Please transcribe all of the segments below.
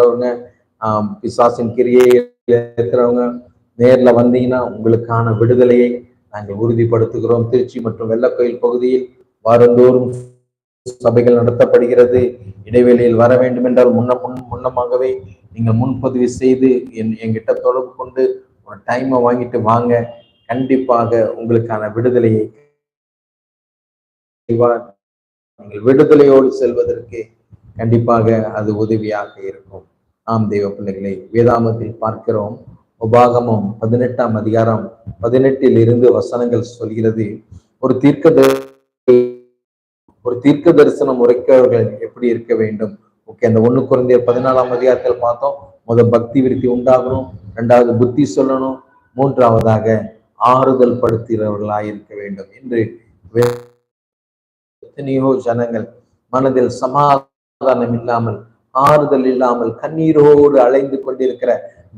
இருக்கிறவங்க, பிசாசின் கிரியை இருக்கிறவங்க நேர்ல வந்தீங்கன்னா உங்களுக்கான விடுதலையை நாங்கள் உறுதிப்படுத்துகிறோம். திருச்சி மற்றும் வெள்ளக்கோயில் பகுதியில் வாரந்தோறும் சபைகள் நடத்தப்படுகிறது. இடைவெளியில் வர வேண்டும் என்றால் முன்னமாகவே நீங்கள் முன்பதிவு செய்து என்கிட்ட தொடர்பு கொண்டு ஒரு டைமை வாங்கிட்டு வாங்க. கண்டிப்பாக உங்களுக்கான விடுதலையை நீங்கள் விடுதலையோடு செல்வதற்கு கண்டிப்பாக அது உதவியாக இருக்கும். ஆம் தெய்வ பிள்ளைகளை, வேதாமத்தில் பார்க்கிறோம். உபாகமம் 18ஆம் அதிகாரம் 18 வசனங்கள் சொல்கிறது, ஒரு தீர்க்க தரிசனம் உரைக்கிறவர்கள் எப்படி இருக்க வேண்டும். ஓகே, அந்த 1 கொரிந்தியர் 14ஆம் அதிகாரத்தில் பார்த்தோம். முதல் பக்தி விருத்தி உண்டாகணும், 2வது புத்தி சொல்லணும், 3வதாக ஆறுதல் படுத்துகிறவர்களாய் இருக்க வேண்டும் என்று எத்தனையோ ஜனங்கள் மனதில் சமாதானம் இல்லாமல், ஆறுதல் இல்லாமல், கண்ணீரோடு அலைந்து கொண்டிருக்கிற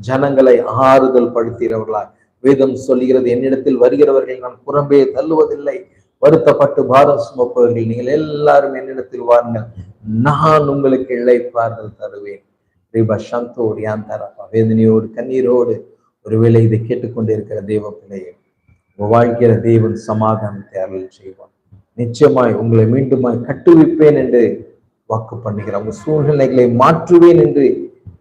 ஜனங்களை ஆறுதல் படுத்துகிறவர்களாய் வேதம் சொல்லுகிறது, என்னிடத்தில் வருகிறவர்கள் நான் புறம்பே தள்ளுவதில்லை, வருத்தப்பட்டு பாரம் சுமப்பவர்கள் நீங்கள் எல்லாரும் என்னிடத்தில் வாருங்கள், நான் உங்களுக்கு இளைப்பாறுதல் தருவேன். வேதனையோடு கண்ணீரோடு ஒருவேளை இதை கேட்டுக்கொண்டிருக்கிற தேவ பிள்ளையை, உங்க வாழ்க்கையில தேவன் சமாதானத்தை அருள் செய்வான். நிச்சயமாய் உங்களை மீண்டுமாய் கட்டுவிப்பேன் என்று வாக்கு பண்ணுகிறார். உங்க சூழ்நிலைகளை மாற்றுவேன் என்று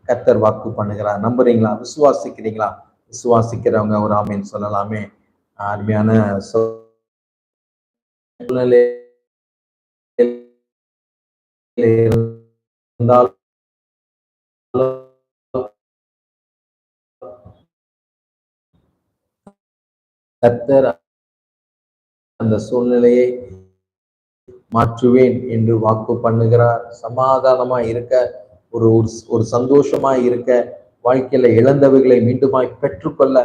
கர்த்தர் வாக்கு பண்ணுகிறார். நம்புறீங்களா? விசுவாசிக்கிறீங்களா? விசுவாசிக்கிறவங்க ஒரு ஆமீன் சொல்லலாமே. அருமையான சூழ்நிலை இருந்தால் கர்த்தர் அந்த சூழ்நிலையை மாற்றுவேன் என்று வாக்கு பண்ணுகிறார். சமாதானமா இருக்க, ஒரு சந்தோஷமா இருக்க, வாழ்க்கையில இழந்தவைகளை மீண்டுமாய் பெற்றுக்கொள்ள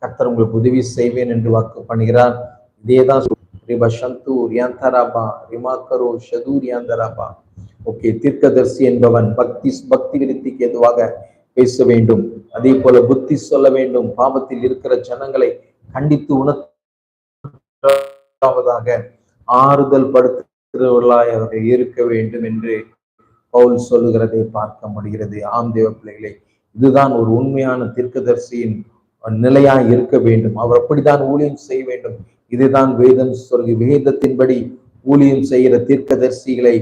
கர்த்தர் உங்களுக்கு உதவி செய்வேன் என்று வாக்கு பண்ணுகிறார். இதேதான் ஓகே, தீர்க்கதரிசி என்பவன் பக்தி விருத்திக்கு எதுவாக பேச வேண்டும், அதே போல புத்தி சொல்ல வேண்டும், பாவத்தில் இருக்கிற ஜனங்களை கண்டித்து உணர்வதாக ஆறுதல் படுத்துகிறவர்களாய் அவர்கள் இருக்க வேண்டும் என்று பவுல் சொல்லுகிறதை பார்க்க முடிகிறது. ஆம் தேவ பிள்ளைகளை, இதுதான் ஒரு உண்மையான தீர்க்கதரிசியின் நிலையாய் இருக்க வேண்டும். அவர் அப்படித்தான் ஊழியம் செய்ய வேண்டும். இதுதான் வேதம் சொல்கிற, வேதத்தின்படி ஊழியம் செய்கிற தீர்க்கதரிசிகளை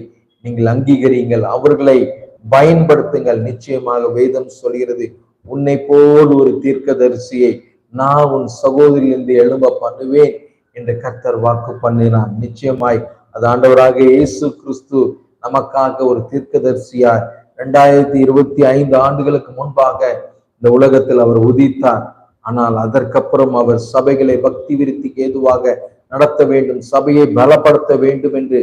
நீங்கள் அங்கீகரியுங்கள், அவர்களை பயன்படுத்துங்கள். நிச்சயமாக வேதம் சொல்கிறது, உன்னை போல் ஒரு தீர்க்கதரிசியை நான் உன் சகோதரிலிருந்து எழும்ப பண்ணுவேன் என்று கர்த்தர் வாக்கு பண்ணினார். நிச்சயமாய் அது ஆண்டவராக இயேசு கிறிஸ்து நமக்காக ஒரு தீர்க்கதரிசியார் 2025 ஆண்டுகளுக்கு முன்பாக இந்த உலகத்தில் அவர் உதித்தார். ஆனால் அதற்கப்புறம் அவர் சபைகளை பக்தி விருத்திக்கு ஏதுவாக நடத்த வேண்டும், சபையை பலப்படுத்த வேண்டும் என்று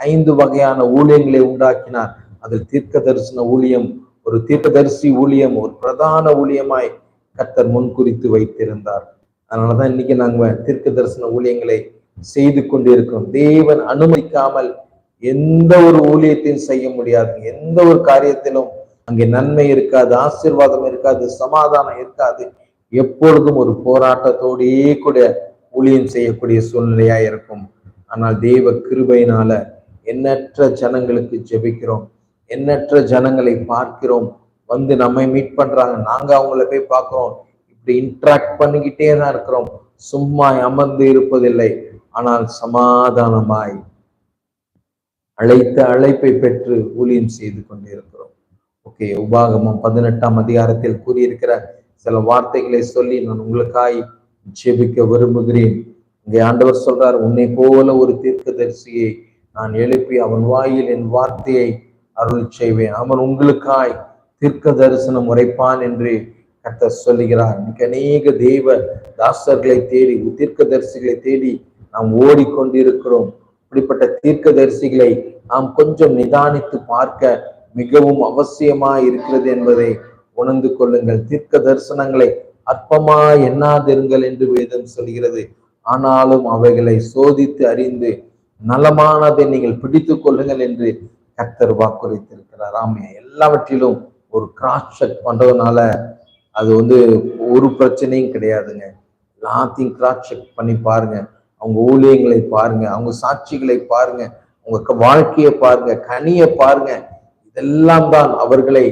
5 வகையான ஊழியங்களை உண்டாக்கினார். அதில் தீர்க்க தரிசன ஊழியம், ஒரு தீர்க்கதரிசி ஊழியம் ஒரு பிரதான ஊழியமாய் கர்த்தர் முன்குறித்து வைத்திருந்தார். அதனாலதான் இன்னைக்கு நாங்க தீர்க்க தரிசன ஊழியங்களை செய்து கொண்டிருக்கிறோம். தேவன் அனுமதிக்காமல் எந்த ஒரு ஊழியத்தையும் செய்ய முடியாது. எந்த ஒரு காரியத்திலும் அங்கே நன்மை இருக்காது, ஆசீர்வாதம் இருக்காது, சமாதானம் இருக்காது. எப்பொழுதும் ஒரு போராட்டத்தோடையே கூட ஊழியம் செய்யக்கூடிய சூழ்நிலையா இருக்கும். ஆனால் தேவ கிருபையினால எண்ணற்ற ஜனங்களுக்கு ஜெபிக்கிறோம், எண்ணற்ற ஜனங்களை பார்க்கிறோம், வந்து நம்மை மீட் பண்றாங்க, நாங்க அவங்கள போய் பார்க்கிறோம், இப்படி இன்ட்ராக்ட் பண்ணிக்கிட்டே தான் இருக்கிறோம். சும்மா அமர்ந்து இருப்பதில்லை, ஆனால் சமாதானமாய் அழைத்த அழைப்பை பெற்று ஊழியம் செய்து கொண்டிருக்கிறோம். ஓகே, உபாகமம் 18ஆம் அதிகாரத்தில் கூறியிருக்கிற சில வார்த்தைகளை சொல்லி நான் உங்களுக்காய் ஜெபிக்க விரும்புகிறேன். இங்கே ஆண்டவர் சொல்றார், உன்னை போல ஒரு தீர்க்கதரிசியை நான் எழுப்பி அவன் வாயில் என் வார்த்தையை அருள் செய்வேன், அவன் உங்களுக்காய் தீர்க்க தரிசனம் உரைப்பான் என்று கர்த்தர் சொல்லுகிறார். இன்னைக்கு அநேக தேவ தாசர்களை தேடி, தீர்க்கதரிசிகளை தேடி நாம் ஓடிக்கொண்டிருக்கிறோம். இப்படிப்பட்ட தீர்க்கதரிசிகளை நாம் கொஞ்சம் நிதானித்து பார்க்க மிகவும் அவசியமா இருக்கிறது என்பதை உணர்ந்து கொள்ளுங்கள். தீர்க்க தரிசனங்களை அற்பமா எண்ணாதிருங்கள் என்று வேதம் சொல்கிறது. ஆனாலும் அவைகளை சோதித்து அறிந்து நலமானதை நீங்கள் பிடித்துக் கொள்ளுங்கள் என்று கர்த்தர் வாக்குறுத்திருக்கிறார். ஆமே, எல்லாவற்றிலும் ஒரு கிராஸ் செக் பண்றதுனால அது ஒரு பிரச்சனையும் கிடையாதுங்க. எல்லாத்தையும் கிராஸ் செக் பண்ணி பாருங்க, அவங்க ஊழியங்களை பாருங்க, அவங்க சாட்சிகளை பாருங்க, உங்க வாழ்க்கையை பாருங்க, கனியை பாருங்க. இதெல்லாம் தான் அவர்களை